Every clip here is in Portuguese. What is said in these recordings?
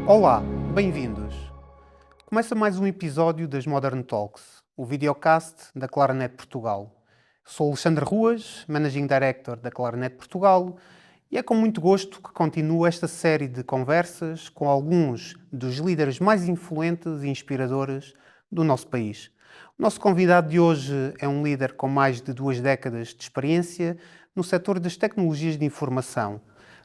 Olá, bem-vindos. Começa mais um episódio das Modern Talks, o videocast da Claranet Portugal. Sou Alexandre Ruas, Managing Director da Claranet Portugal, e é com muito gosto que continuo esta série de conversas com alguns dos líderes mais influentes e inspiradores do nosso país. O nosso convidado de hoje é um líder com mais de 2 décadas de experiência no setor das tecnologias de informação,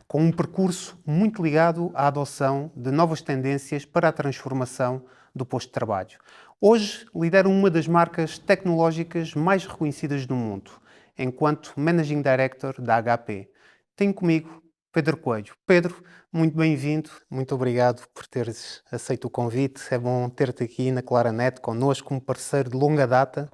com um percurso muito ligado à adoção de novas tendências para a transformação do posto de trabalho. Hoje lidero uma das marcas tecnológicas mais reconhecidas do mundo, enquanto Managing Director da HP. Tenho comigo Pedro Coelho. Pedro, muito bem-vindo, muito obrigado por teres aceito o convite. É bom ter-te aqui na Claranet, connosco como parceiro de longa data.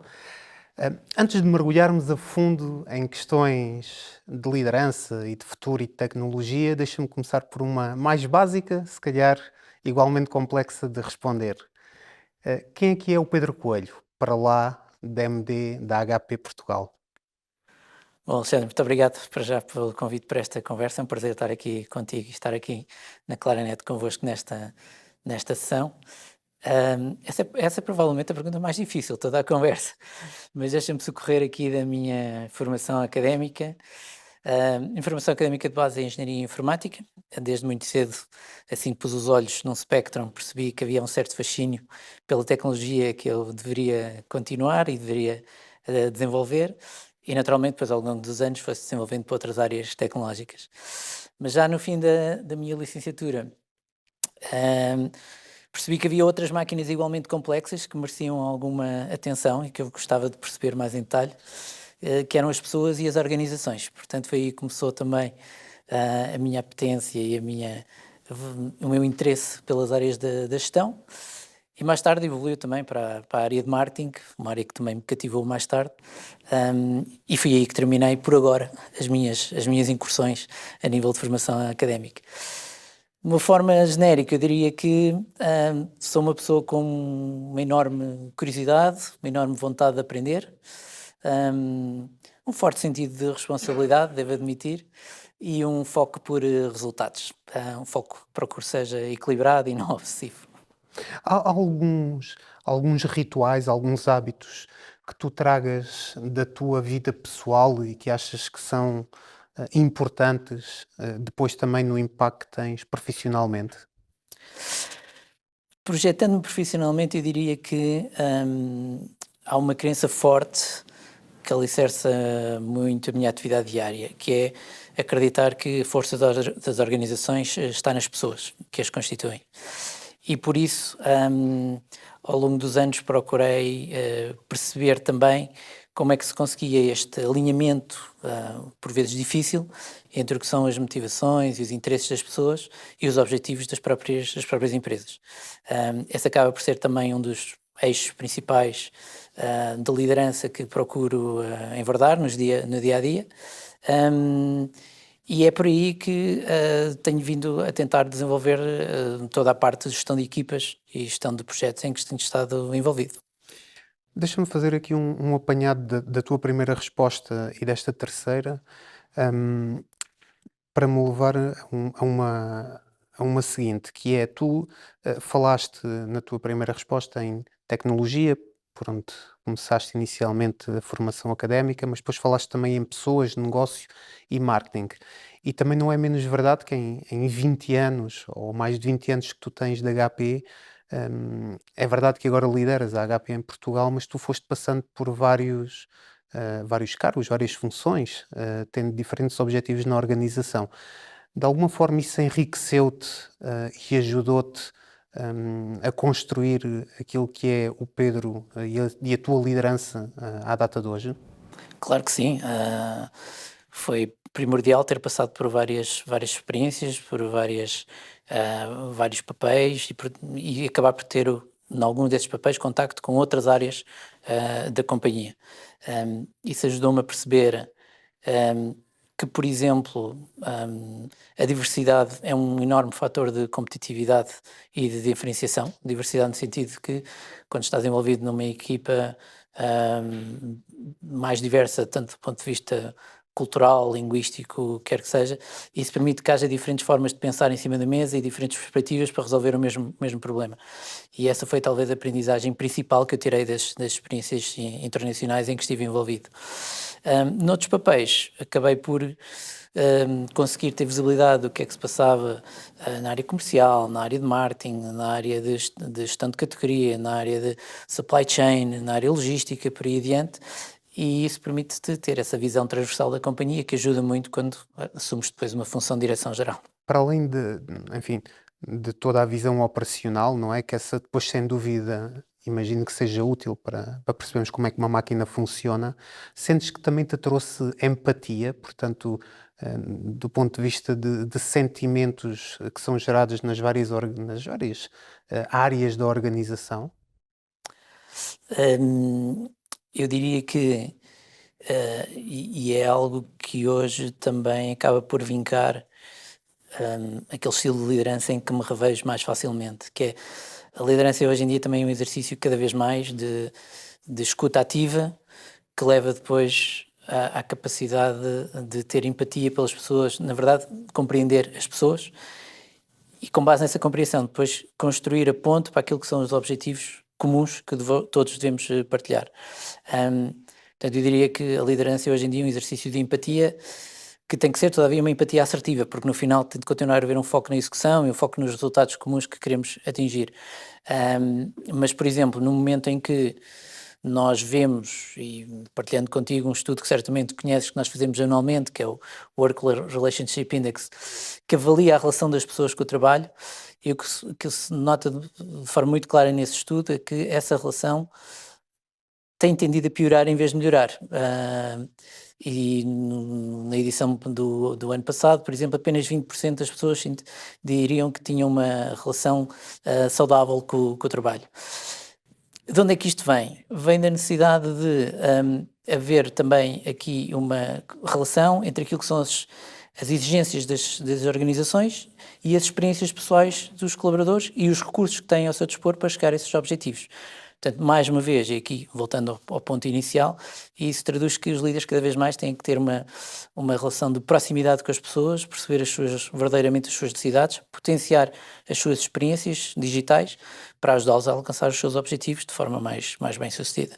Antes de mergulharmos a fundo em questões de liderança e de futuro e de tecnologia, deixa-me começar por uma mais básica, se calhar igualmente complexa de responder. Quem é que é o Pedro Coelho, para lá da MD da HP Portugal? Bom, Alexandre, muito obrigado para já pelo convite para esta conversa. É um prazer estar aqui contigo e estar aqui na Claranet convosco nesta sessão. Essa é provavelmente a pergunta mais difícil de toda a conversa, mas deixa-me socorrer aqui da minha formação académica. Informação académica de base é Engenharia Informática. Desde muito cedo, assim que pus os olhos num Spectrum, percebi que havia um certo fascínio pela tecnologia que eu deveria continuar e deveria desenvolver. E naturalmente, depois ao longo dos anos, foi-se desenvolvendo para outras áreas tecnológicas. Mas já no fim da minha licenciatura, percebi que havia outras máquinas igualmente complexas que mereciam alguma atenção e que eu gostava de perceber mais em detalhe, que eram as pessoas e as organizações. Portanto, foi aí que começou também a minha apetência e o meu interesse pelas áreas da gestão. E mais tarde evoluiu também para a área de marketing, uma área que também me cativou mais tarde, e foi aí que terminei, por agora, as minhas incursões a nível de formação académica. De uma forma genérica, eu diria que sou uma pessoa com uma enorme curiosidade, uma enorme vontade de aprender, um forte sentido de responsabilidade, devo admitir, e um foco por resultados, um foco que procuro seja equilibrado e não obsessivo. Há alguns rituais, alguns hábitos que tu tragas da tua vida pessoal e que achas que são importantes depois também no impacto que tens profissionalmente? Projetando-me profissionalmente, eu diria que há uma crença forte que alicerça muito a minha atividade diária, que é acreditar que a força das organizações está nas pessoas que as constituem. E por isso, ao longo dos anos, procurei perceber também como é que se conseguia este alinhamento, por vezes difícil, entre o que são as motivações e os interesses das pessoas e os objetivos das próprias empresas. Esse acaba por ser também um dos eixos principais de liderança que procuro enverdar no dia a dia. E é por aí que tenho vindo a tentar desenvolver toda a parte de gestão de equipas e gestão de projetos em que tenho estado envolvido. Deixa-me fazer aqui um apanhado da tua primeira resposta e desta terceira, para me levar a uma seguinte, que é, tu falaste na tua primeira resposta em tecnologia, por onde começaste inicialmente a formação académica, mas depois falaste também em pessoas, negócio e marketing. E também não é menos verdade que em 20 anos, ou mais de 20 anos que tu tens da HP, é verdade que agora lideras a HP em Portugal, mas tu foste passando por vários cargos, várias funções, tendo diferentes objetivos na organização. De alguma forma isso enriqueceu-te, e ajudou-te, a construir aquilo que é o Pedro, e a tua liderança, à data de hoje? Claro que sim, foi primordial ter passado por várias experiências, por vários papéis e acabar por ter, em algum desses papéis, contacto com outras áreas da companhia. Isso ajudou-me a perceber que, por exemplo, a diversidade é um enorme fator de competitividade e de diferenciação. Diversidade no sentido de que, quando estás envolvido numa equipa mais diversa, tanto do ponto de vista cultural, linguístico, quer que seja. Isso permite que haja diferentes formas de pensar em cima da mesa e diferentes perspectivas para resolver o mesmo problema. E essa foi talvez a aprendizagem principal que eu tirei das experiências internacionais em que estive envolvido. Noutros papéis, acabei por conseguir ter visibilidade do que é que se passava na área comercial, na área de marketing, na área de gestão de categoria, na área de supply chain, na área logística, por aí adiante. E isso permite-te ter essa visão transversal da companhia que ajuda muito quando assumes depois uma função de direção-geral. Para além enfim, de toda a visão operacional, não é? Que essa depois, sem dúvida, imagino que seja útil para percebermos como é que uma máquina funciona. Sentes que também te trouxe empatia, portanto, do ponto de vista de sentimentos que são gerados nas várias áreas da organização? Eu diria que, e é algo que hoje também acaba por vincar, aquele estilo de liderança em que me revejo mais facilmente, que é a liderança hoje em dia também é um exercício cada vez mais de escuta ativa, que leva depois à capacidade de ter empatia pelas pessoas, na verdade, compreender as pessoas e, com base nessa compreensão, depois construir a ponte para aquilo que são os objetivos comuns que todos devemos partilhar. Portanto, eu diria que a liderança hoje em dia é um exercício de empatia que tem que ser, todavia, uma empatia assertiva, porque no final tem de continuar a haver um foco na execução e um foco nos resultados comuns que queremos atingir. Mas, por exemplo, no momento em que nós vemos, e partilhando contigo um estudo que certamente conheces, que nós fazemos anualmente, que é o Work Relationship Index, que avalia a relação das pessoas com o trabalho, e o que se nota de forma muito clara nesse estudo é que essa relação tem tendido a piorar em vez de melhorar. E na edição do ano passado, por exemplo, apenas 20% das pessoas diriam que tinham uma relação saudável com o trabalho. De onde é que isto vem? Vem da necessidade de haver também aqui uma relação entre aquilo que são as exigências das organizações e as experiências pessoais dos colaboradores e os recursos que têm ao seu dispor para chegar a esses objetivos. Portanto, mais uma vez, e aqui voltando ao ponto inicial, isso traduz que os líderes cada vez mais têm que ter uma relação de proximidade com as pessoas, perceber verdadeiramente as suas necessidades, potenciar as suas experiências digitais para ajudá-los a alcançar os seus objetivos de forma mais bem-sucedida.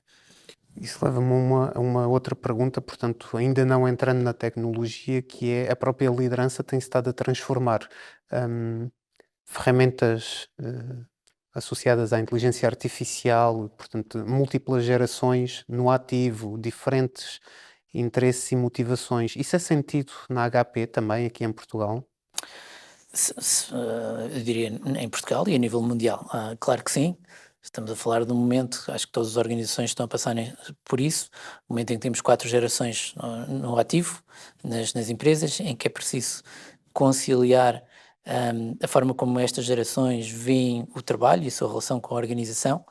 Isso leva-me a uma outra pergunta, portanto, ainda não entrando na tecnologia, que é a própria liderança tem-se estado a transformar. Ferramentas associadas à inteligência artificial, portanto, múltiplas gerações no ativo, diferentes interesses e motivações. Isso é sentido na HP também, aqui em Portugal? Eu diria em Portugal e a nível mundial. Claro que sim. Estamos a falar de um momento, acho que todas as organizações estão a passar por isso, um momento em que temos 4 gerações no ativo, nas empresas, em que é preciso conciliar a forma como estas gerações veem o trabalho e a sua relação com a organização,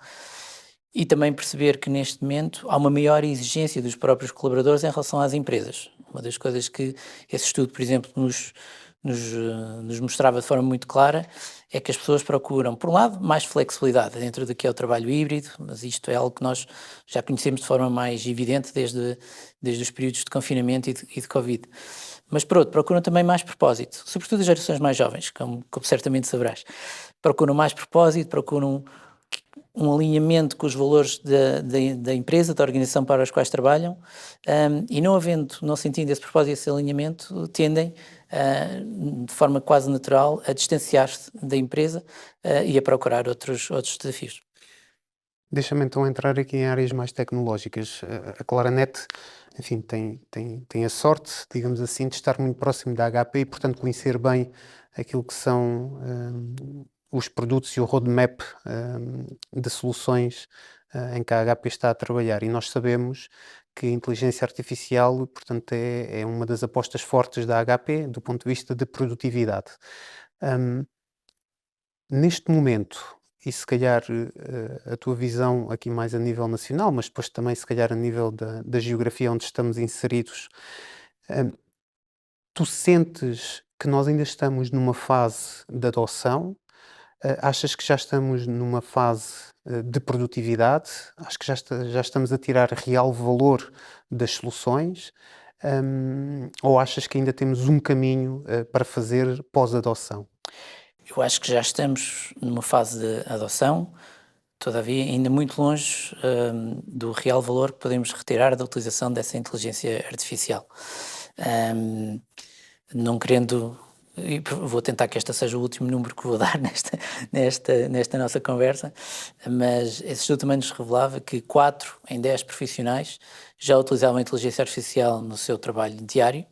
e também perceber que neste momento há uma maior exigência dos próprios colaboradores em relação às empresas. Uma das coisas que esse estudo, por exemplo, nos mostrava de forma muito clara é que as pessoas procuram, por um lado, mais flexibilidade dentro do que é o trabalho híbrido, mas isto é algo que nós já conhecemos de forma mais evidente desde os períodos de confinamento e de Covid. Mas, por outro, procuram também mais propósito, sobretudo as gerações mais jovens, como certamente saberás. Procuram mais propósito, procuram um alinhamento com os valores da empresa, da organização para as quais trabalham, e não sentindo esse propósito e esse alinhamento, tendem, de forma quase natural, a distanciar-se da empresa e a procurar outros desafios. Deixa-me então entrar aqui em áreas mais tecnológicas. A Claranet, enfim, tem a sorte, digamos assim, de estar muito próximo da HP e, portanto, conhecer bem aquilo que são os produtos e o roadmap de soluções em que a HP está a trabalhar. E nós sabemos que a inteligência artificial, portanto, é uma das apostas fortes da HP do ponto de vista de produtividade. Neste momento, e se calhar a tua visão aqui mais a nível nacional, mas depois também se calhar a nível da geografia onde estamos inseridos, tu sentes que nós ainda estamos numa fase de adoção? Achas que já estamos numa fase de produtividade? Acho que já estamos a tirar real valor das soluções? Ou achas que ainda temos um caminho para fazer pós-adoção? Eu acho que já estamos numa fase de adoção, todavia ainda muito longe do real valor que podemos retirar da utilização dessa inteligência artificial. Hum, não querendo, e vou tentar que este seja o último número que vou dar nesta nossa conversa, mas esse estudo também nos revelava que 4 em 10 profissionais já utilizavam a inteligência artificial no seu trabalho diário.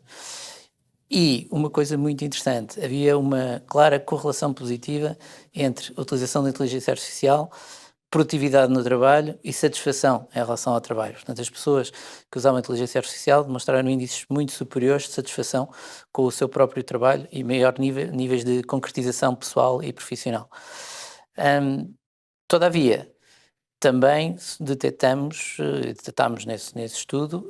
E uma coisa muito interessante, havia uma clara correlação positiva entre a utilização da inteligência artificial, produtividade no trabalho e satisfação em relação ao trabalho. Portanto, as pessoas que usavam a inteligência artificial demonstraram índices muito superiores de satisfação com o seu próprio trabalho e níveis de concretização pessoal e profissional. Todavia, também detectámos nesse estudo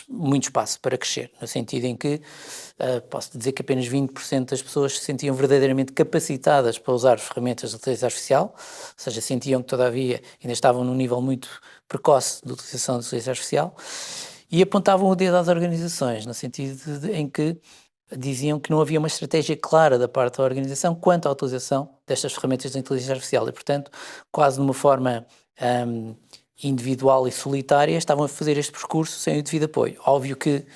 muito espaço para crescer, no sentido em que posso dizer que apenas 20% das pessoas se sentiam verdadeiramente capacitadas para usar as ferramentas de inteligência artificial, ou seja, sentiam que todavia ainda estavam num nível muito precoce de utilização da inteligência artificial e apontavam o dedo às organizações, no sentido em que diziam que não havia uma estratégia clara da parte da organização quanto à utilização destas ferramentas de inteligência artificial e, portanto, quase de uma forma individual e solitária, estavam a fazer este percurso sem o devido apoio. Óbvio que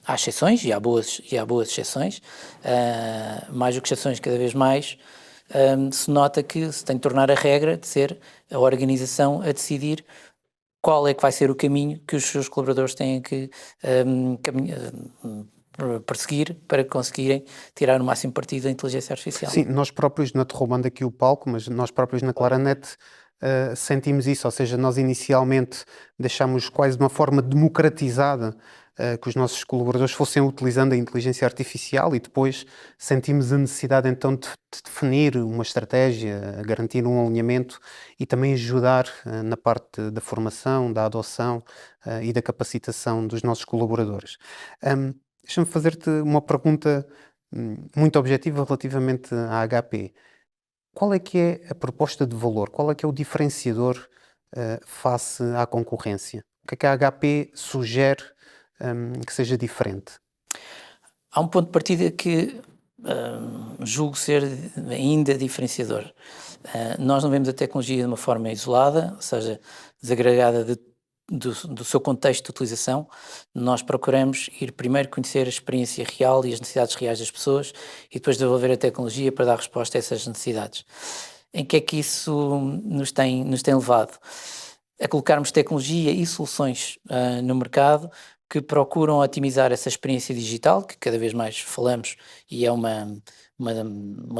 há exceções, e há boas exceções, mais do que exceções, cada vez mais se nota que se tem de tornar a regra de ser a organização a decidir qual é que vai ser o caminho que os seus colaboradores têm que perseguir para conseguirem tirar o máximo partido da inteligência artificial. Sim, nós próprios, não te roubando aqui o palco, mas nós próprios na Claranet sentimos isso, ou seja, nós inicialmente deixámos quase de uma forma democratizada que os nossos colaboradores fossem utilizando a inteligência artificial e depois sentimos a necessidade então de definir uma estratégia, garantir um alinhamento e também ajudar na parte da formação, da adoção e da capacitação dos nossos colaboradores. Deixa-me fazer-te uma pergunta muito objetiva relativamente à HP. Qual é que é a proposta de valor? Qual é que é o diferenciador face à concorrência? O que é que a HP sugere que seja diferente? Há um ponto de partida que julgo ser ainda diferenciador. Nós não vemos a tecnologia de uma forma isolada, ou seja, desagregada do seu contexto de utilização. Nós procuramos ir primeiro conhecer a experiência real e as necessidades reais das pessoas e depois desenvolver a tecnologia para dar resposta a essas necessidades. Em que é que isso nos tem levado? A colocarmos tecnologia e soluções no mercado que procuram otimizar essa experiência digital, que cada vez mais falamos e é uma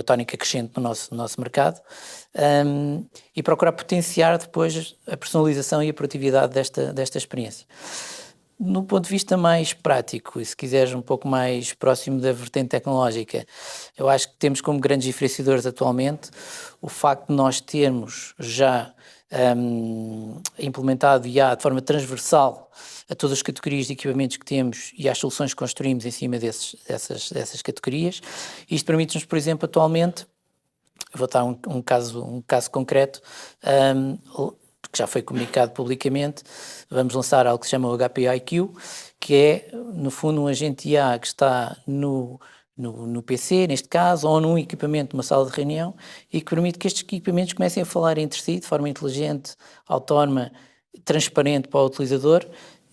tónica crescente no nosso mercado, e procurar potenciar depois a personalização e a produtividade desta experiência. No ponto de vista mais prático, e se quiseres um pouco mais próximo da vertente tecnológica, eu acho que temos como grandes diferenciadores atualmente o facto de nós termos já implementado de forma transversal a todas as categorias de equipamentos que temos e às soluções que construímos em cima dessas categorias. Isto permite-nos, por exemplo, atualmente, vou dar um caso concreto, que já foi comunicado publicamente, vamos lançar algo que se chama o HP IQ, que é, no fundo, um agente IA que está no PC, neste caso, ou num equipamento de uma sala de reunião, e que permite que estes equipamentos comecem a falar entre si de forma inteligente, autónoma, transparente para o utilizador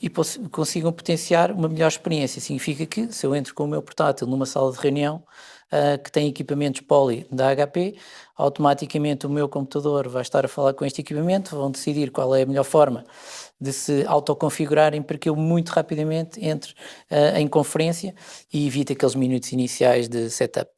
e consigam potenciar uma melhor experiência. Significa que, se eu entro com o meu portátil numa sala de reunião que tem equipamentos Poly da HP, automaticamente o meu computador vai estar a falar com este equipamento, vão decidir qual é a melhor forma de se autoconfigurarem para que eu muito rapidamente entre em conferência e evite aqueles minutos iniciais de setup.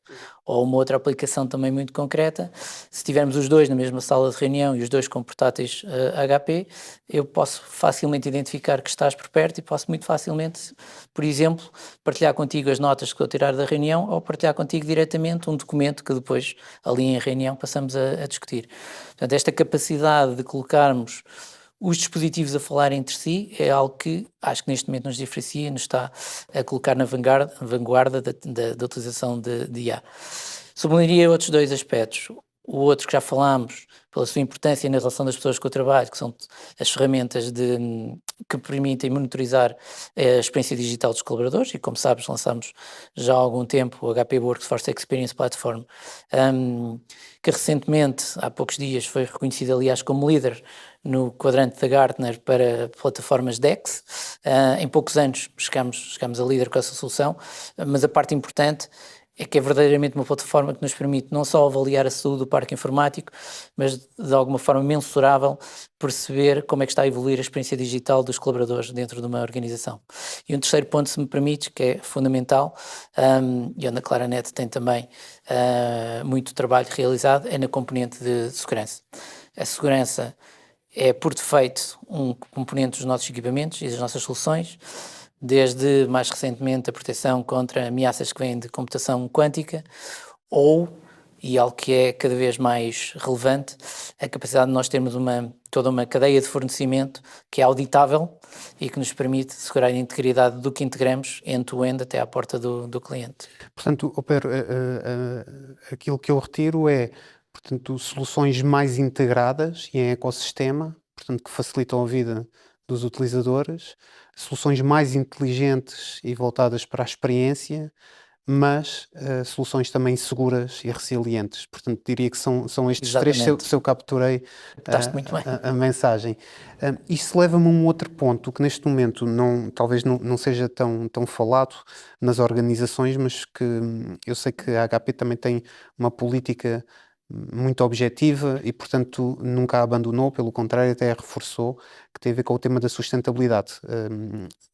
Ou uma outra aplicação também muito concreta, se tivermos os dois na mesma sala de reunião e os dois com portáteis HP, eu posso facilmente identificar que estás por perto e posso muito facilmente, por exemplo, partilhar contigo as notas que estou a tirar da reunião ou partilhar contigo diretamente um documento que depois ali em reunião passamos a discutir. Portanto, esta capacidade de colocarmos os dispositivos a falar entre si é algo que acho que neste momento nos diferencia, nos está a colocar na vanguarda da utilização de IA. Sublinharia outros dois aspectos. O outro que já falámos, pela sua importância na relação das pessoas com o trabalho, que são as ferramentas que permitem monitorizar a experiência digital dos colaboradores, e como sabes, lançámos já há algum tempo o HP Workforce Experience Platform, que recentemente, há poucos dias, foi reconhecido, aliás, como líder no quadrante da Gartner para plataformas DEX. Em poucos anos chegamos a líder com essa solução, mas a parte importante é que é verdadeiramente uma plataforma que nos permite não só avaliar a saúde do parque informático, mas de alguma forma mensurável perceber como é que está a evoluir a experiência digital dos colaboradores dentro de uma organização. E um terceiro ponto, se me permites, que é fundamental, e onde a Claranet tem também muito trabalho realizado, é na componente de segurança. A segurança é, por defeito, um componente dos nossos equipamentos e das nossas soluções, desde, mais recentemente, a proteção contra ameaças que vêm de computação quântica e algo que é cada vez mais relevante, a capacidade de nós termos toda uma cadeia de fornecimento que é auditável e que nos permite assegurar a integridade do que integramos end-to-end até à porta do cliente. Portanto, Pedro, aquilo que eu retiro é, portanto, soluções mais integradas e em ecossistema, portanto, que facilitam a vida dos utilizadores, soluções mais inteligentes e voltadas para a experiência, mas soluções também seguras e resilientes. Portanto, diria que são estes três, se eu capturei muito bem. a mensagem. Isso leva-me a um outro ponto, que neste momento talvez não seja tão falado nas organizações, mas que eu sei que a HP também tem uma política muito objetiva e, portanto, nunca a abandonou, pelo contrário, até a reforçou, que tem a ver com o tema da sustentabilidade.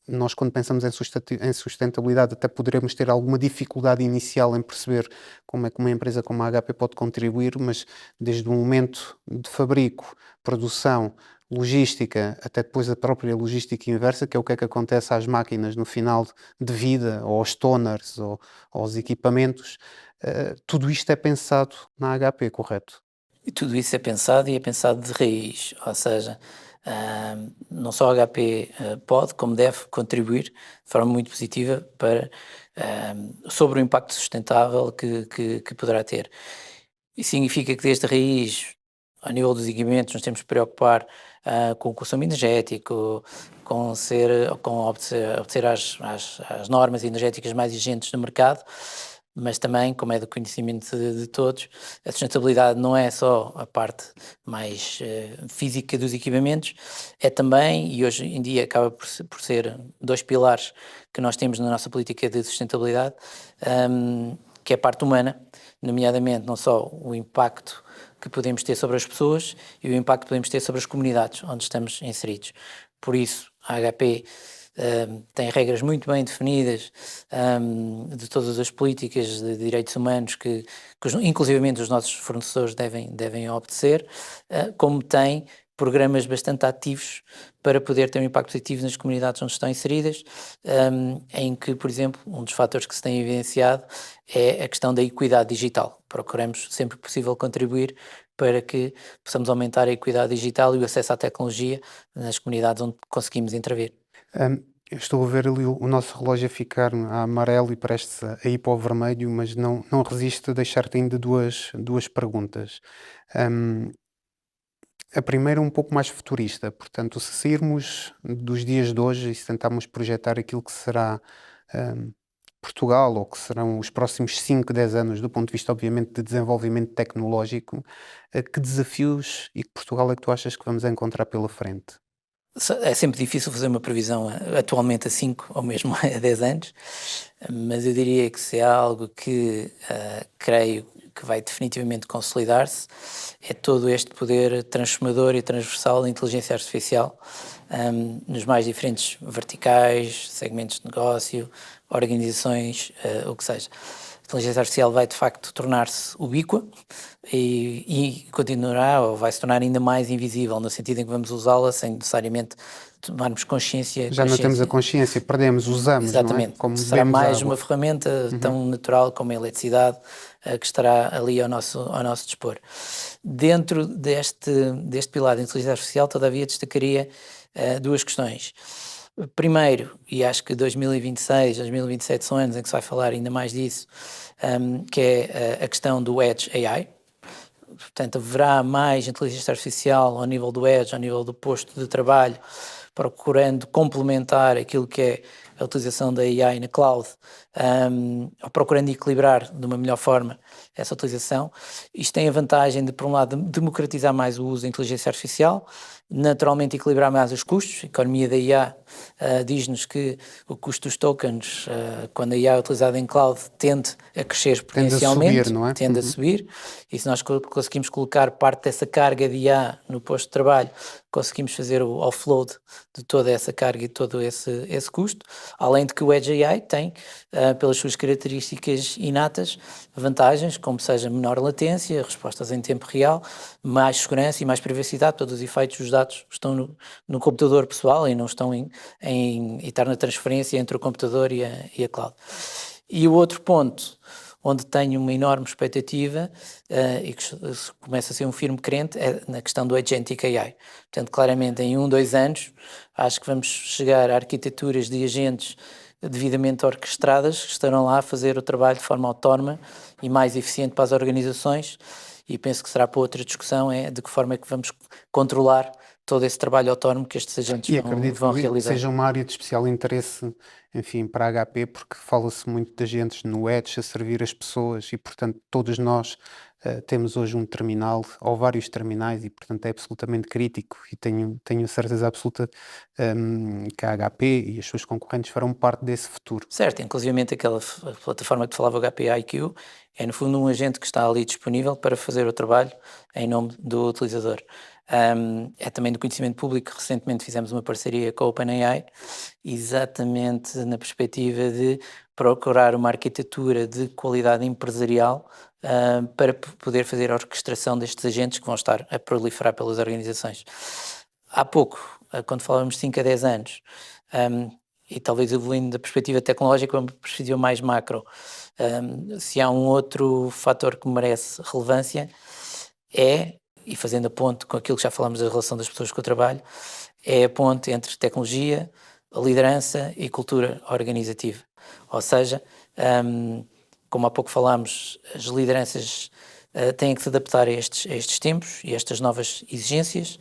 Nós, quando pensamos em sustentabilidade, até poderemos ter alguma dificuldade inicial em perceber como é que uma empresa como a HP pode contribuir, mas desde o momento de fabrico, produção, logística, até depois a própria logística inversa, que é o que acontece às máquinas no final de vida, ou aos toners, ou aos equipamentos, tudo isto é pensado na HP, correto? E tudo isso é pensado e é pensado de raiz, ou seja, não só a HP pode, como deve contribuir de forma muito positiva sobre o impacto sustentável que poderá ter. Isso significa que desde a raiz, ao nível dos equipamentos, nos temos que preocupar com o consumo energético, com obedecer às normas energéticas mais exigentes do mercado, mas também, como é do conhecimento de todos, a sustentabilidade não é só a parte mais física dos equipamentos, é também, e hoje em dia acaba por ser dois pilares que nós temos na nossa política de sustentabilidade, que é a parte humana, nomeadamente não só o impacto que podemos ter sobre as pessoas e o impacto que podemos ter sobre as comunidades onde estamos inseridos. Por isso, a HP tem regras muito bem definidas de todas as políticas de direitos humanos que inclusivamente os nossos fornecedores devem obedecer, como tem programas bastante ativos para poder ter um impacto positivo nas comunidades onde estão inseridas, em que, por exemplo, um dos fatores que se tem evidenciado é a questão da equidade digital. Procuramos sempre que possível contribuir para que possamos aumentar a equidade digital e o acesso à tecnologia nas comunidades onde conseguimos intervir. Eu estou a ver ali o nosso relógio a ficar a amarelo e prestes a ir para o vermelho, mas não resisto a deixar-te ainda duas perguntas. A primeira um pouco mais futurista, portanto, se sairmos dos dias de hoje e se tentarmos projetar aquilo que será Portugal, ou que serão os próximos 5, 10 anos, do ponto de vista, obviamente, de desenvolvimento tecnológico, que desafios e que Portugal é que tu achas que vamos encontrar pela frente? É sempre difícil fazer uma previsão atualmente a 5 ou mesmo a 10 anos, mas eu diria que se há algo que creio que vai definitivamente consolidar-se, é todo este poder transformador e transversal da inteligência artificial nos mais diferentes verticais, segmentos de negócio, organizações, o que seja. A inteligência artificial vai de facto tornar-se ubíqua e continuará ou vai se tornar ainda mais invisível, no sentido em que vamos usá-la sem necessariamente tomarmos consciência. Já não temos a consciência, perdemos, usamos, exatamente, não é? Como será bebemos mais água. uma ferramenta tão natural como a eletricidade que estará ali ao nosso dispor. Dentro deste pilar de inteligência artificial, todavia, destacaria duas questões. Primeiro, e acho que 2026, 2027 são anos em que se vai falar ainda mais disso, que é a questão do Edge AI. Portanto, haverá mais inteligência artificial ao nível do Edge, ao nível do posto de trabalho, procurando complementar aquilo que é a utilização da AI na cloud, ou procurando equilibrar de uma melhor forma essa utilização. Isto tem a vantagem de, por um lado, democratizar mais o uso da inteligência artificial, naturalmente equilibrar mais os custos. A economia da IA diz-nos que o custo dos tokens, quando a IA é utilizada em cloud, tende a crescer exponencialmente, Tende a subir, não é? Tende a subir, e se nós conseguimos colocar parte dessa carga de IA no posto de trabalho, conseguimos fazer o offload de toda essa carga e todo esse custo, além de que o Edge AI tem, pelas suas características inatas, vantagens, como seja menor latência, respostas em tempo real, mais segurança e mais privacidade. Todos os efeitos, os dados estão no computador pessoal e não estão e estar na transferência entre o computador e a cloud. E o outro ponto, onde tenho uma enorme expectativa e que começa a ser um firme crente, é na questão do Agentic AI. Portanto, claramente, em 2 anos, acho que vamos chegar a arquiteturas de agentes devidamente orquestradas, que estarão lá a fazer o trabalho de forma autónoma e mais eficiente para as organizações, e penso que será para outra discussão, é de que forma é que vamos controlar todo esse trabalho autónomo que estes agentes vão que realizar. seja uma área de especial interesse, enfim, para a HP, porque fala-se muito de agentes no Edge a servir as pessoas e, portanto, todos nós temos hoje um terminal ou vários terminais e, portanto, é absolutamente crítico e tenho certeza absoluta que a HP e as suas concorrentes farão parte desse futuro. Certo, inclusivamente aquela plataforma que te falava, o HP IQ, é no fundo um agente que está ali disponível para fazer o trabalho em nome do utilizador. É também do conhecimento público, recentemente fizemos uma parceria com a OpenAI, exatamente na perspectiva de procurar uma arquitetura de qualidade empresarial para poder fazer a orquestração destes agentes que vão estar a proliferar pelas organizações. Há pouco, quando falávamos de 5 a 10 anos, e talvez evoluindo da perspectiva tecnológica para uma perspectiva mais macro, se há um outro fator que merece relevância e fazendo a ponte com aquilo que já falamos da relação das pessoas com o trabalho, é a ponte entre tecnologia, liderança e cultura organizativa. Ou seja, como há pouco falámos, as lideranças têm que se adaptar a estes tempos e a estas novas exigências.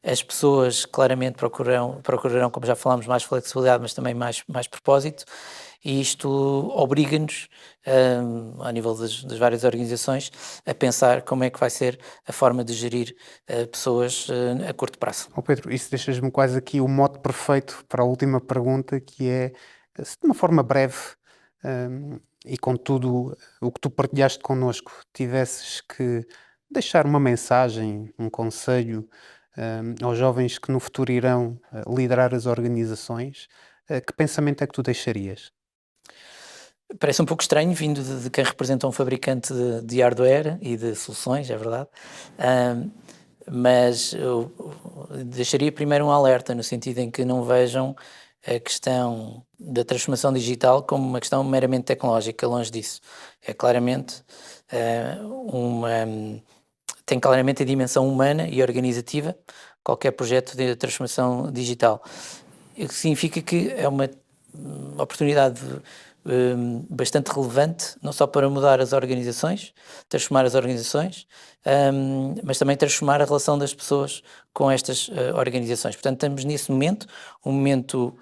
As pessoas claramente procurarão, como já falámos, mais flexibilidade, mas também mais propósito, e isto obriga-nos, a nível das várias organizações, a pensar como é que vai ser a forma de gerir pessoas a curto prazo. Pedro, isso deixas-me quase aqui o mote perfeito para a última pergunta, que é, se de uma forma breve, e com tudo o que tu partilhaste connosco, tivesses que deixar uma mensagem, um conselho aos jovens que no futuro irão liderar as organizações, que pensamento é que tu deixarias? Parece um pouco estranho, vindo de quem representa um fabricante de hardware e de soluções, é verdade, mas eu deixaria primeiro um alerta, no sentido em que não vejam a questão da transformação digital como uma questão meramente tecnológica, longe disso. É claramente tem claramente a dimensão humana e organizativa, qualquer projeto de transformação digital. O que significa que é uma oportunidade bastante relevante, não só para mudar as organizações, transformar as organizações, mas também transformar a relação das pessoas com estas organizações. Portanto, estamos nesse momento, um momento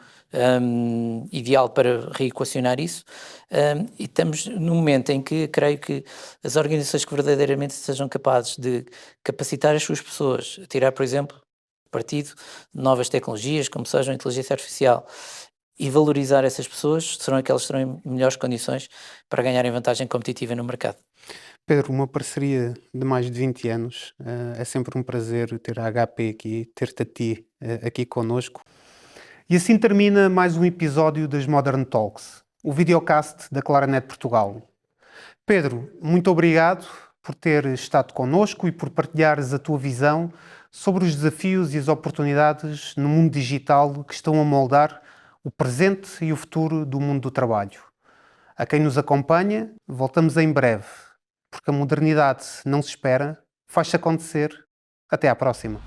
ideal para reequacionar isso, e estamos num momento em que creio que as organizações que verdadeiramente sejam capazes de capacitar as suas pessoas, tirar, por exemplo, partido de novas tecnologias, como sejam a inteligência artificial, e valorizar essas pessoas, serão aquelas que terão em melhores condições para ganharem vantagem competitiva no mercado. Pedro, uma parceria de mais de 20 anos, é sempre um prazer ter a HP aqui, ter-te a ti aqui connosco. E assim termina mais um episódio das Modern Talks, o videocast da Claranet Portugal. Pedro, muito obrigado por ter estado connosco e por partilhares a tua visão sobre os desafios e as oportunidades no mundo digital que estão a moldar o presente e o futuro do mundo do trabalho. A quem nos acompanha, voltamos em breve, porque a modernidade não se espera, faz-se acontecer. Até à próxima.